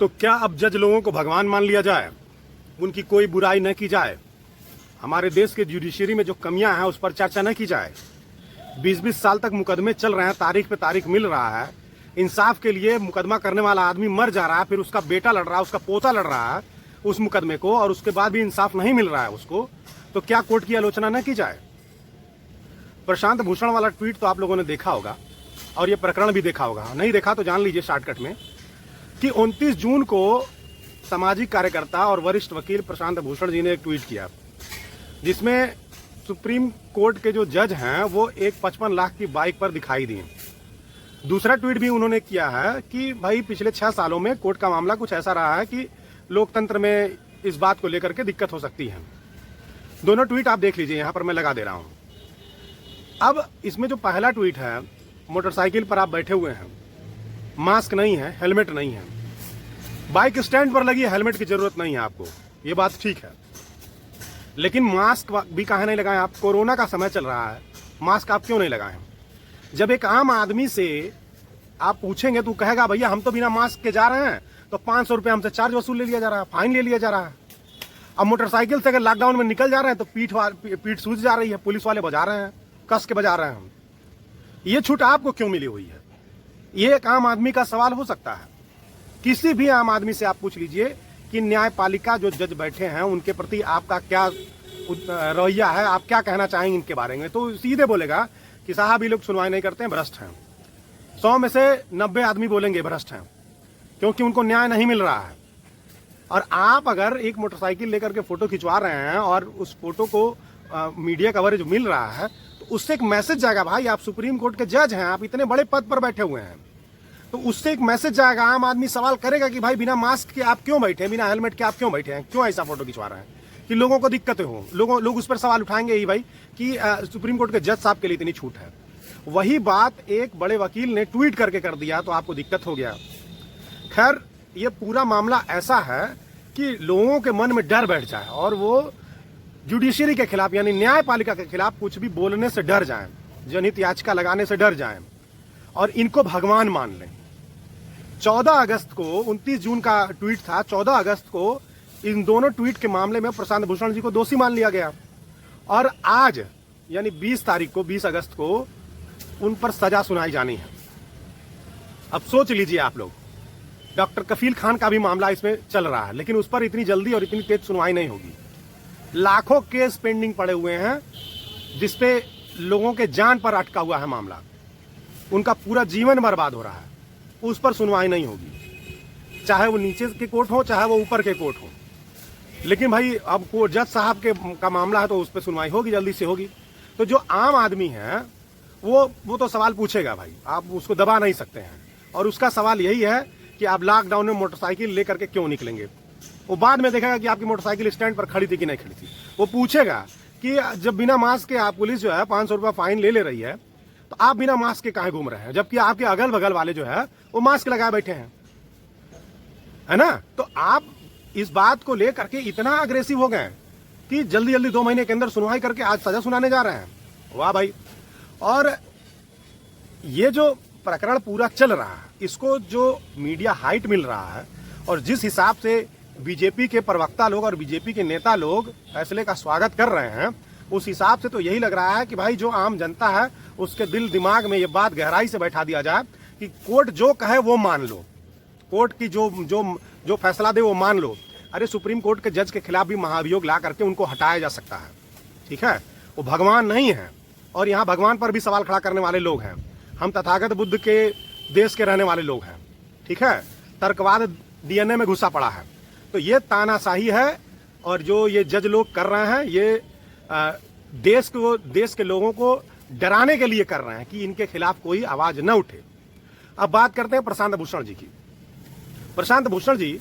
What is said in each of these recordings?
तो क्या अब जज लोगों को भगवान मान लिया जाए, उनकी कोई बुराई न की जाए, हमारे देश के जुडिशरी में जो कमियां हैं उस पर चर्चा न की जाए? 20-20 साल तक मुकदमे चल रहे हैं, तारीख पे तारीख मिल रहा है, इंसाफ के लिए मुकदमा करने वाला आदमी मर जा रहा है, फिर उसका बेटा लड़ रहा है, उसका पोता लड़ रहा है उस मुकदमे को, और उसके बाद भी इंसाफ नहीं मिल रहा है उसको, तो क्या कोर्ट की आलोचना न की जाए? प्रशांत भूषण वाला ट्वीट तो आप लोगों ने देखा होगा, और ये प्रकरण भी देखा होगा। नहीं देखा तो जान लीजिए शॉर्टकट में कि 29 जून को सामाजिक कार्यकर्ता और वरिष्ठ वकील प्रशांत भूषण जी ने एक ट्वीट किया, जिसमें सुप्रीम कोर्ट के जो जज हैं वो एक 55 लाख की बाइक पर दिखाई दिए। दूसरा ट्वीट भी उन्होंने किया है कि भाई पिछले 6 सालों में कोर्ट का मामला कुछ ऐसा रहा है कि लोकतंत्र में इस बात को लेकर के दिक्कत हो सकती है। दोनों ट्वीट आप देख लीजिए, यहां पर मैं लगा दे रहा हूं। अब इसमें जो पहला ट्वीट है, मोटरसाइकिल पर आप बैठे हुए हैं, मास्क नहीं है, हेलमेट नहीं है, बाइक स्टैंड पर लगी है, हेलमेट की जरूरत नहीं है आपको, ये बात ठीक है, लेकिन मास्क भी काहे नहीं लगाए आप? कोरोना का समय चल रहा है, मास्क आप क्यों नहीं लगाए? जब एक आम आदमी से आप पूछेंगे तो कहेगा भैया हम तो बिना मास्क के जा रहे हैं, तो 500 रुपये हमसे चार्ज वसूल ले लिया जा रहा है, फाइन ले लिया जा रहा है। अब मोटरसाइकिल से अगर लॉकडाउन में निकल जा रहे हैं तो पीठ सूझ जा रही है, पुलिस वाले बजा रहे हैं, कस के बजा रहे हैं। ये छूट आपको क्यों मिली हुई है? ये एक आम आदमी का सवाल हो सकता है। किसी भी आम आदमी से आप पूछ लीजिए कि न्यायपालिका जो जज बैठे हैं उनके प्रति आपका क्या रवैया है, आप क्या कहना चाहेंगे इनके बारे में, तो सीधे बोलेगा कि साहब ये लोग सुनवाई नहीं करते हैं, भ्रष्ट हैं। 100 में से 90 आदमी बोलेंगे भ्रष्ट हैं, क्योंकि उनको न्याय नहीं मिल रहा है। और आप अगर एक मोटरसाइकिल लेकर के फोटो खिंचवा रहे हैं और उस फोटो को मीडिया कवरेज मिल रहा है, तो उससे एक मैसेज जाएगा, भाई आप सुप्रीम कोर्ट के जज हैं, आप इतने बड़े पद पर बैठे हुए हैं, तो उससे एक मैसेज जाएगा। आम आदमी सवाल करेगा कि भाई बिना मास्क के आप क्यों बैठे हैं, बिना हेलमेट के आप क्यों बैठे हैं, क्यों ऐसा फोटो खिंचवा रहे हैं, कि लोगों को दिक्कतें हो, लोग उस पर सवाल उठाएंगे ही भाई कि सुप्रीम कोर्ट के जज साहब के लिए इतनी छूट है। वही बात एक बड़े वकील ने ट्वीट करके कर दिया तो आपको दिक्कत हो गया। खैर, ये पूरा मामला ऐसा है कि लोगों के मन में डर बैठ जाए और वो जुडिशरी के खिलाफ यानी न्यायपालिका के खिलाफ कुछ भी बोलने से डर जाएं, जनहित याचिका लगाने से डर जाएं और इनको भगवान मान लें। 14 अगस्त को 29 जून का ट्वीट था, 14 अगस्त को इन दोनों ट्वीट के मामले में प्रशांत भूषण जी को दोषी मान लिया गया, और आज यानी 20 तारीख को 20 अगस्त को उन पर सजा सुनाई जानी है। अब सोच लीजिए आप लोग, डॉक्टर कफील खान का भी मामला इसमें चल रहा है, लेकिन उस पर इतनी जल्दी और इतनी तेज सुनवाई नहीं होगी। लाखों केस पेंडिंग पड़े हुए हैं जिसपे लोगों के जान पर अटका हुआ है मामला, उनका पूरा जीवन बर्बाद हो रहा है, उस पर सुनवाई नहीं होगी, चाहे वो नीचे के कोर्ट हो चाहे वो ऊपर के कोर्ट हो। लेकिन भाई अब जज साहब का मामला है तो उस पर सुनवाई होगी, जल्दी से होगी। तो जो आम आदमी है वो तो सवाल पूछेगा, भाई आप उसको दबा नहीं सकते हैं, और उसका सवाल यही है कि आप लॉकडाउन में मोटरसाइकिल लेकर के क्यों निकलेंगे। वो बाद में देखेगा कि आपकी मोटरसाइकिल स्टैंड पर खड़ी थी कि नहीं खड़ी थी। वो पूछेगा कि जब बिना मास्क के आप पुलिस जो है 500 रुपया फाइन ले रही है, तो आप बिना मास्क के काहे घूम रहे हैं, जबकि आपके अगल बगल वाले जो है वो मास्क लगाए बैठे हैं, है ना। तो आप इस बात को लेकर के इतना अग्रेसिव हो गए कि जल्दी 2 महीने के अंदर सुनवाई करके आज सजा सुनाने जा रहे हैं। वाह भाई। और ये जो प्रकरण पूरा चल रहा है, इसको जो मीडिया हाइट मिल रहा है और जिस हिसाब से बीजेपी के प्रवक्ता लोग और बीजेपी के नेता लोग फैसले का स्वागत कर रहे हैं, उस हिसाब से तो यही लग रहा है कि भाई जो आम जनता है उसके दिल दिमाग में ये बात गहराई से बैठा दिया जाए कि कोर्ट जो कहे वो मान लो, कोर्ट की जो फैसला दे वो मान लो। अरे सुप्रीम कोर्ट के जज के खिलाफ भी महाभियोग ला करके उनको हटाया जा सकता है, ठीक है। वो भगवान नहीं है, और यहाँ भगवान पर भी सवाल खड़ा करने वाले लोग हैं। हम तथागत बुद्ध के देश के रहने वाले लोग हैं, ठीक है। तर्कवाद डीएनए में घुसा पड़ा है, तो ये तानाशाही है, और जो ये जज लोग कर रहे हैं ये देश के लोगों को डराने के लिए कर रहे हैं कि इनके खिलाफ कोई आवाज न उठे। अब बात करते हैं प्रशांत भूषण जी की। प्रशांत भूषण जी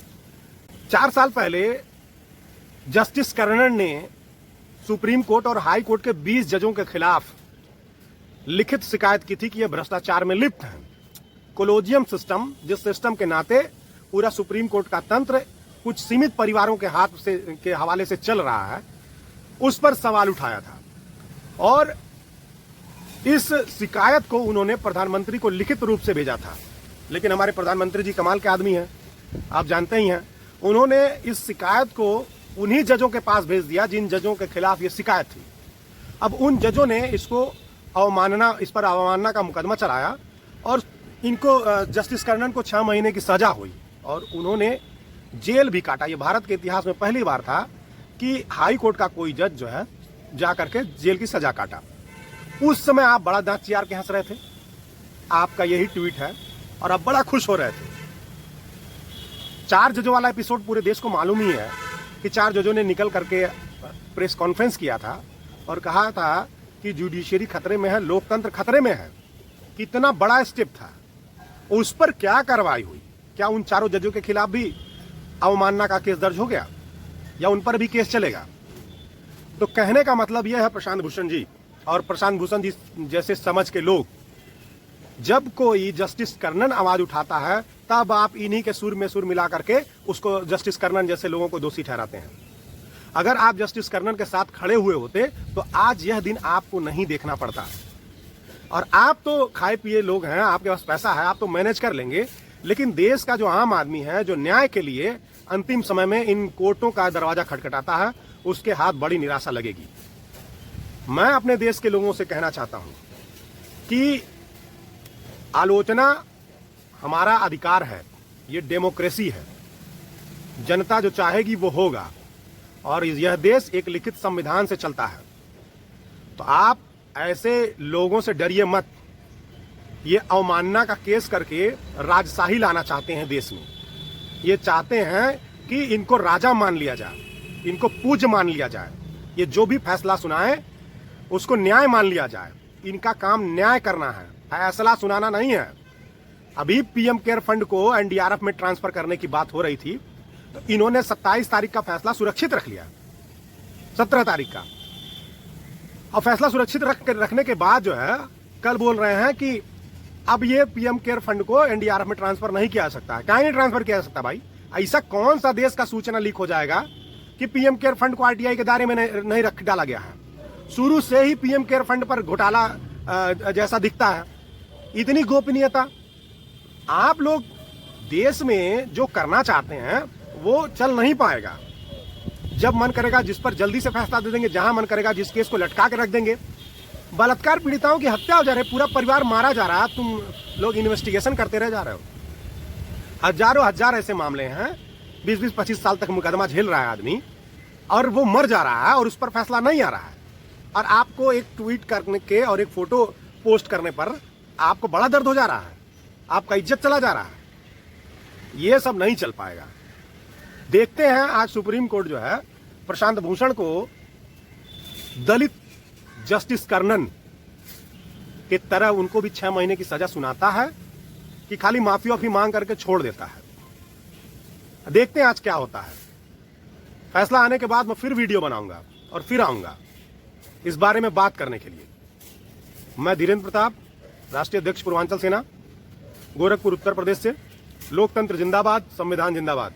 4 साल पहले जस्टिस कर्णन ने सुप्रीम कोर्ट और हाई कोर्ट के 20 जजों के खिलाफ लिखित शिकायत की थी कि ये भ्रष्टाचार में लिप्त हैं। कोलोजियम सिस्टम, जिस सिस्टम के नाते पूरा सुप्रीम कोर्ट का तंत्र कुछ सीमित परिवारों के हाथ से के हवाले से चल रहा है, उस पर सवाल उठाया था, और इस शिकायत को उन्होंने प्रधानमंत्री को लिखित रूप से भेजा था। लेकिन हमारे प्रधानमंत्री जी कमाल के आदमी हैं, आप जानते ही हैं। उन्होंने इस शिकायत को उन्हीं जजों के पास भेज दिया जिन जजों के खिलाफ ये शिकायत थी। अब उन जजों ने इस पर अवमानना का मुकदमा चलाया और इनको जस्टिस कर्णन को 6 महीने की सजा हुई और उन्होंने जेल भी काटा। ये भारत के इतिहास में पहली बार था कि हाई कोर्ट का कोई जज जो है जा करके जेल की सजा काटा। उस समय आप बड़ा दांत चियार के हंस रहे थे, आपका यही ट्वीट है और आप बड़ा खुश हो रहे थे। 4 जजों वाला एपिसोड पूरे देश को मालूम ही है कि 4 जजों ने निकल करके प्रेस कॉन्फ्रेंस किया था और कहा था कि जुडिशरी खतरे में है, लोकतंत्र खतरे में है। कितना बड़ा स्टेप था। उस पर क्या कार्रवाई हुई? क्या उन 4 जजों के खिलाफ भी अवमानना का केस दर्ज हो गया या उन पर भी केस चलेगा? तो कहने का मतलब यह है प्रशांत भूषण जी और प्रशांत भूषण जी जैसे समझ के लोग, जब कोई जस्टिस कर्णन आवाज उठाता है तब आप इन्हीं के सुर में सुर मिला करके उसको जस्टिस कर्णन जैसे लोगों को दोषी ठहराते हैं। अगर आप जस्टिस कर्णन के साथ खड़े हुए होते तो आज यह दिन आपको नहीं देखना पड़ता। और आप तो खाए पिए लोग हैं, आपके पास पैसा है, आप तो मैनेज कर लेंगे, लेकिन देश का जो आम आदमी है, जो न्याय के लिए अंतिम समय में इन कोर्टों का दरवाजा खटखटाता है, उसके हाथ बड़ी निराशा लगेगी। मैं अपने देश के लोगों से कहना चाहता हूं कि आलोचना हमारा अधिकार है, ये डेमोक्रेसी है, जनता जो चाहेगी वो होगा और यह देश एक लिखित संविधान से चलता है। तो आप ऐसे लोगों से डरिए मत। ये अवमानना का केस करके राजशाही लाना चाहते हैं देश में। ये चाहते हैं कि इनको राजा मान लिया जाए, इनको पूज्य मान लिया जाए, ये जो भी फैसला सुनाए उसको न्याय मान लिया जाए। इनका काम न्याय करना है, फैसला सुनाना नहीं है। अभी पीएम केयर फंड को एनडीआरएफ में ट्रांसफर करने की बात हो रही थी तो इन्होंने 27 तारीख का फैसला सुरक्षित रख लिया, 17 तारीख का। और फैसला सुरक्षित रखने के बाद जो है कल बोल रहे हैं कि अब ये पीएम केयर फंड को एनडीआरएफ में ट्रांसफर नहीं किया जा सकता है। कहीं नहीं ट्रांसफर किया जा सकता भाई। ऐसा कौन सा देश का सूचना लीक हो जाएगा कि पीएम केयर फंड को आरटीआई के दायरे में नहीं रख डाला गया है? शुरू से ही पीएम केयर फंड पर घोटाला जैसा दिखता है। इतनी गोपनीयता। आप लोग देश में जो करना चाहते हैं वो चल नहीं पाएगा। जब मन करेगा जिस पर जल्दी से फैसला दे देंगे, जहां मन करेगा जिस केस को लटका के रख देंगे। बलात्कार पीड़िताओं की हत्या हो जा रही है, पूरा परिवार मारा जा रहा है, तुम लोग इन्वेस्टिगेशन करते रह जा रहे हो। हजारों हजार ऐसे मामले हैं, 20-25 साल तक मुकदमा झेल रहा है आदमी और वो मर जा रहा है और उस पर फैसला नहीं आ रहा है। और आपको एक ट्वीट करने के और एक फोटो पोस्ट करने पर आपको बड़ा दर्द हो जा रहा है, आपका इज्जत चला जा रहा है। ये सब नहीं चल पाएगा। देखते हैं आज सुप्रीम कोर्ट जो है प्रशांत भूषण को दलित जस्टिस कर्णन के तरह उनको भी 6 महीने की सजा सुनाता है कि खाली माफी वाफी मांग करके छोड़ देता है। देखते हैं आज क्या होता है। फैसला आने के बाद मैं फिर वीडियो बनाऊंगा और फिर आऊंगा इस बारे में बात करने के लिए। मैं धीरेन्द्र प्रताप, राष्ट्रीय अध्यक्ष पूर्वांचल सेना, गोरखपुर उत्तर प्रदेश से। लोकतंत्र जिंदाबाद, संविधान जिंदाबाद।